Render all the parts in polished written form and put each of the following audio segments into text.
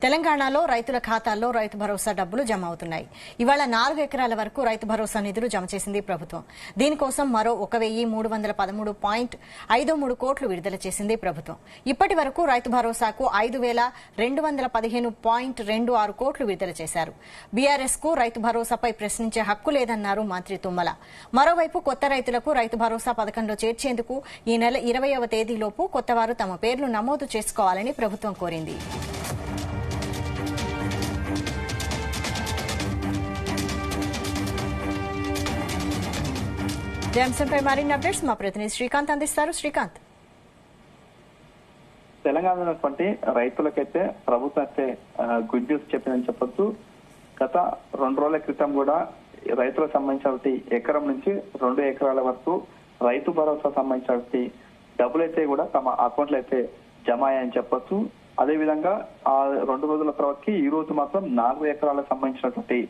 తెలంగాణలో రైతుల ఖాతాల్లో రైతు భరోసా డబ్బులు జమ అవుతున్నాయి. ఇవాళ 4 ఎకరాల వరకు రైతు భరోసా నిధులు జమ చేసింది ప్రభుత్వం. దీనికోసం మరో 1313.53 కోట్లు విడుదల చేసింది ప్రభుత్వం. ఇప్పటి వరకు రైతు భరోసాకు 5215.26 కోట్లు విడుదల చేశారు. బీఆర్ఎస్ కు రైతు భరోసాపై ప్రశ్నించే హక్కు లేదన్నారు మంత్రి తుమ్మల. మరోవైపు కొత్త రైతులకు రైతు భరోసా పథకంలో చేర్చేందుకు ఈ నెల 20వ తేదీలోపు కొత్తవారు తమ పేర్లు నమోదు చేసుకోవాలని ప్రభుత్వం కోరింది. అంశంపై మరిన్ని అప్డేట్స్ మా ప్రతినిధి శ్రీకాంత్ అందిస్తారు. శ్రీకాంత్, తెలంగాణలో ఉన్నటువంటి రైతులకైతే ప్రభుత్వం అయితే గుడ్ న్యూస్ చెప్పిందని చెప్పొచ్చు. గత 2 రోజుల క్రితం కూడా రైతులకు సంబంధించిన ఎకరం నుంచి 2 ఎకరాల వరకు రైతు భరోసా సంబంధించిన డబ్బులైతే కూడా తమ అకౌంట్లో అయితే జమ అయ్యాయని చెప్పొచ్చు. అదేవిధంగా ఆ 2 రోజుల తర్వాతకి ఈ రోజు మాత్రం 4 ఎకరాలకు సంబంధించినటువంటి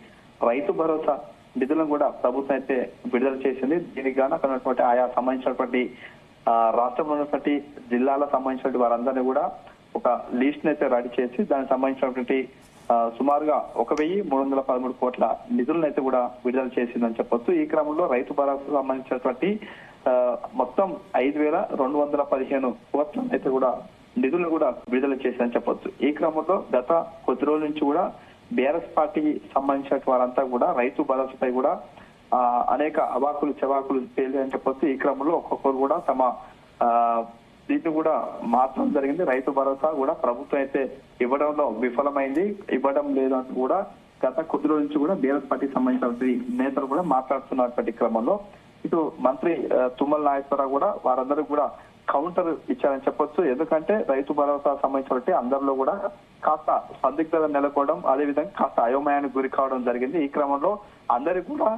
రైతు భరోసా నిధులను కూడా ప్రభుత్వం అయితే విడుదల చేసింది. దీనికి గాను అక్కడ ఉన్నటువంటి ఆయా సంబంధించినటువంటి రాష్ట్రంలో ఉన్నటువంటి జిల్లాలకు సంబంధించినటువంటి వారందరినీ కూడా ఒక లిస్ట్ అయితే రెడీ చేసి దానికి సంబంధించినటువంటి సుమారుగా 1313 కోట్ల నిధులను అయితే కూడా విడుదల చేసిందని చెప్పొచ్చు. ఈ క్రమంలో రైతు భరోసా సంబంధించినటువంటి మొత్తం 5215 కోట్ల అయితే కూడా నిధులను కూడా విడుదల చేసిందని చెప్పొచ్చు. ఈ క్రమంలో గత కొద్ది రోజుల నుంచి కూడా బీఆర్ఎస్ పార్టీకి సంబంధించిన వారంతా కూడా రైతు భరోసాపై కూడా అనేక అవాకులు చెవాకులు తేలియని చెప్పొచ్చు. ఈ క్రమంలో ఒక్కొక్కరు కూడా తమ దీన్ని కూడా మార్చడం జరిగింది. రైతు భరోసా కూడా ప్రభుత్వం అయితే ఇవ్వడంలో విఫలమైంది, ఇవ్వడం లేదంటూ కూడా గత కొద్ది రోజుల నుంచి కూడా బీఆర్ఎస్ పార్టీకి సంబంధించిన నేతలు కూడా మాట్లాడుతున్నటువంటి క్రమంలో ఇటు మంత్రి తుమ్మల నాగేశ్వరరావు కూడా వారందరూ కూడా కౌంటర్ ఇచ్చారని చెప్పొచ్చు. ఎందుకంటే రైతు భరోసా సంబంధించిన అందరిలో కూడా కాస్త సందిగ్ధత నెలకొవడం, అదేవిధంగా కాస్త అయోమయానికి గురి కావడం జరిగింది. ఈ క్రమంలో అందరికి కూడా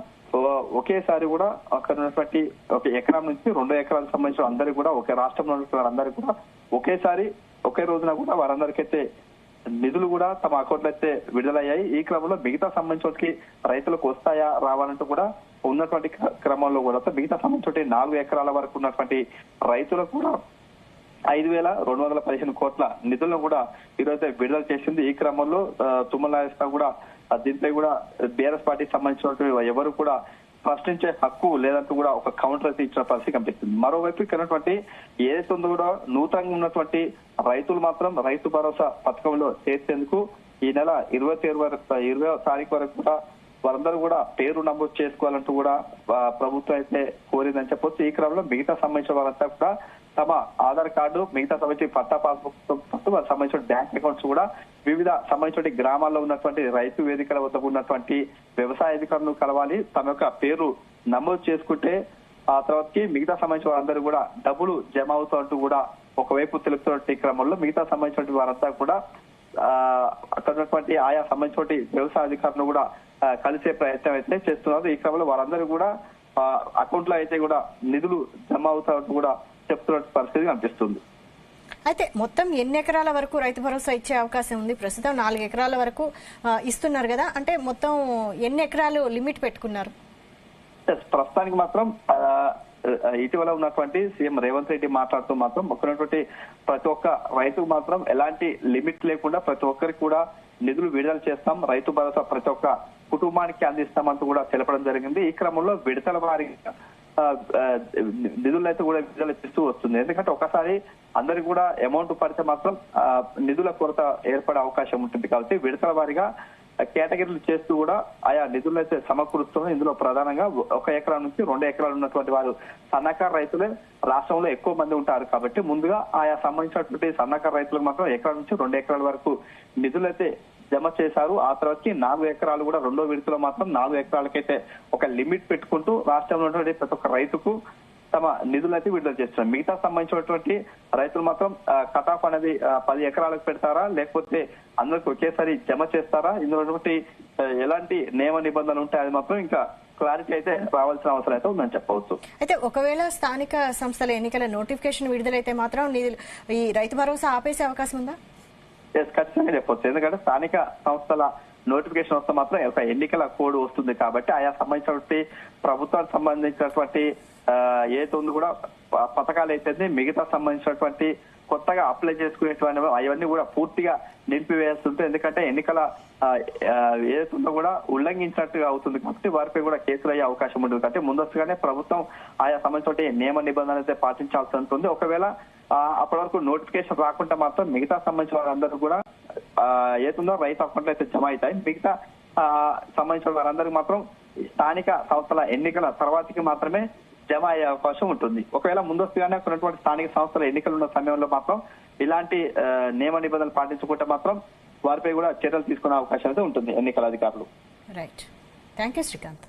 ఒకేసారి కూడా అక్కడ ఉన్నటువంటి 1 ఎకరం నుంచి 2 ఎకరాలకు సంబంధించిన అందరికి కూడా ఒకే రాష్ట్రంలో ఉన్న వారందరికీ కూడా ఒకేసారి ఒకే రోజున కూడా వారందరికైతే నిధులు కూడా తమ అకౌంట్లో అయితే విడుదలయ్యాయి. ఈ క్రమంలో మిగతా సంబంధించి రైతులకు వస్తాయా రావాలంటూ కూడా ఉన్నటువంటి క్రమంలో కూడా మిగతా సంబంధించి 4 ఎకరాల వరకు ఉన్నటువంటి రైతులకు కూడా 5215 కోట్ల నిధులను కూడా ఈరోజు విడుదల చేసింది. ఈ క్రమంలో తుమ్మల నాగేశ్వరరావు కూడా దీనిపై కూడా బీఆర్ఎస్ పార్టీకి సంబంధించినటువంటి ఎవరు కూడా ప్రశ్నించే హక్కు లేదంటూ కూడా ఒక కౌంటర్ అయితే ఇచ్చిన పరిస్థితి కనిపిస్తుంది. మరోవైపు ఇక్కడ ఏదైతే ఉందో కూడా నూతనంగా ఉన్నటువంటి రైతులు మాత్రం రైతు భరోసా పథకంలో చేసేందుకు ఈ నెల 20వ తారీఖు వరకు కూడా వారందరూ కూడా పేరు నమోదు చేసుకోవాలంటూ కూడా ప్రభుత్వం అయితే కోరిందని చెప్పొచ్చు. ఈ క్రమంలో మిగతా సంబంధించిన వారంతా కూడా తమ ఆధార్ కార్డు, మిగతా సంబంధించి పట్టా పాస్బుక్ వారికి సంబంధించిన బ్యాంక్ అకౌంట్స్ కూడా వివిధ సంబంధించిన గ్రామాల్లో ఉన్నటువంటి రైతు వేదికల వద్ద ఉన్నటువంటి వ్యవసాయ అధికారులను కలవాలి. తమ యొక్క పేరు నమోదు చేసుకుంటే ఆ తర్వాతకి మిగతా సంబంధించిన వారందరూ కూడా డబ్బులు జమ అవుతాయంటూ కూడా ఒకవైపు తెలుపుతున్నటువంటి క్రమంలో మిగతా సంబంధించిన వారంతా కూడా అక్కడ ఉన్నటువంటి ఆయా సంబంధించిన వ్యవసాయ అధికారులను కూడా కలిసే ప్రయత్నం అయితే చేస్తున్నారు. ఈ క్రమంలో వారందరూ కూడా అకౌంట్ లో అయితే కూడా నిధులు జమ అవుతాయంటూ కూడా చెప్తున్న పరిస్థితి కనిపిస్తుంది. అయితే మొత్తం ఎన్ని ఎకరాల వరకు రైతు భరోసా ఇచ్చే అవకాశం ఉంది? ప్రస్తుతం 4 ఎకరాల వరకు ఇస్తున్నారు కదా, అంటే మొత్తం ఎన్ని ఎకరాలు లిమిట్ పెట్టుకున్నారు? ప్రస్తుతానికి మాత్రం ఇటీవల ఉన్నటువంటి సీఎం రేవంత్ రెడ్డి మాట్లాడుతూ మాత్రం మొక్కనటువంటి ప్రతి ఒక్క రైతుకు మాత్రం ఎలాంటి లిమిట్ లేకుండా ప్రతి ఒక్కరికి కూడా నిధులు విడుదల చేస్తాం, రైతు భరోసా ప్రతి ఒక్క కుటుంబానికి అందిస్తామంటూ కూడా తెలపడం జరిగింది. ఈ క్రమంలో విడతల వారి నిధులు అయితే కూడా విడుదల చేస్తూ వస్తుంది. ఎందుకంటే ఒకసారి అందరికి కూడా అమౌంట్ పడితే మాత్రం నిధుల కొరత ఏర్పడే అవకాశం ఉంటుంది. కాబట్టి విడతల వారిగా కేటగిరీలు చేస్తూ కూడా ఆయా నిధులు అయితే సమకూరుస్తున్నాయి. ఇందులో ప్రధానంగా 1 ఎకరం నుంచి 2 ఎకరాలు ఉన్నటువంటి వారు సన్నకారు రైతులే రాష్ట్రంలో ఎక్కువ మంది ఉంటారు. కాబట్టి ముందుగా ఆయా సంబంధించినటువంటి సన్నకారు రైతులకు మాత్రం ఎకరం నుంచి 2 ఎకరాల వరకు నిధులు అయితే జమ చేశారు. ఆ తర్వాతకి 4 ఎకరాలు కూడా 2వ విడతలో మాత్రం 4 ఎకరాలకైతే ఒక లిమిట్ పెట్టుకుంటూ రాష్ట్రంలో ఉన్నటువంటి ప్రతి ఒక్క రైతుకు తమ నిధులు అయితే విడుదల చేస్తున్నారు. మిగతా సంబంధించినటువంటి రైతులు మాత్రం కట్ ఆఫ్ అనేది 10 ఎకరాలకు పెడతారా, లేకపోతే అందరికి ఒకేసారి జమ చేస్తారా, ఇందులో ఎలాంటి నియమ నిబంధనలు ఉంటాయి అది మాత్రం ఇంకా క్లారిటీ అయితే రావాల్సిన అవసరం అయితే ఉందని చెప్పవచ్చు. అయితే ఒకవేళ స్థానిక సంస్థల ఎన్నికల నోటిఫికేషన్ విడుదలైతే మాత్రం ఈ రైతు భరోసా ఆపేసే అవకాశం ఉందా? ఖచ్చితంగా చెప్పొచ్చు. ఎందుకంటే స్థానిక సంస్థల నోటిఫికేషన్ వస్తే మాత్రం ఒక ఎన్నికల కోడ్ వస్తుంది. కాబట్టి ఆయా సంబంధించినటువంటి ప్రభుత్వానికి సంబంధించినటువంటి ఏదైతే ఉంది కూడా పథకాలు అయితే మిగతా సంబంధించినటువంటి కొత్తగా అప్లై చేసుకునేటువంటి అవన్నీ కూడా పూర్తిగా నిలిపివేస్తుంటే, ఎందుకంటే ఎన్నికల ఏదైతుందో కూడా ఉల్లంఘించినట్టుగా అవుతుంది కాబట్టి వారిపై కూడా కేసులు అయ్యే అవకాశం ఉంటుంది. కాబట్టి ముందస్తుగానే ప్రభుత్వం ఆయా సంబంధించిన నియమ నిబంధనలు అయితే పాటించాల్సి ఉంటుంది. ఒకవేళ అప్పటి వరకు నోటిఫికేషన్ రాకుండా మాత్రం మిగతా సంబంధించిన వారందరూ కూడా ఏతుందో రైతు అకౌంట్లో అయితే జమ అవుతాయి. మిగతా సంబంధించిన వారందరికీ మాత్రం స్థానిక సంస్థల ఎన్నికల తర్వాతకి మాత్రమే జమ అయ్యే అవకాశం ఉంటుంది. ఒకవేళ ముందస్తుగానే ఉన్నటువంటి స్థానిక సంస్థల ఎన్నికలు ఉన్న సమయంలో మాత్రం ఇలాంటి నియమ నిబంధనలు పాటించుకుంటే మాత్రం వారిపై కూడా చర్యలు తీసుకునే అవకాశం అయితే ఉంటుంది ఎన్నికల అధికారులు. Right, thank you Srikanth.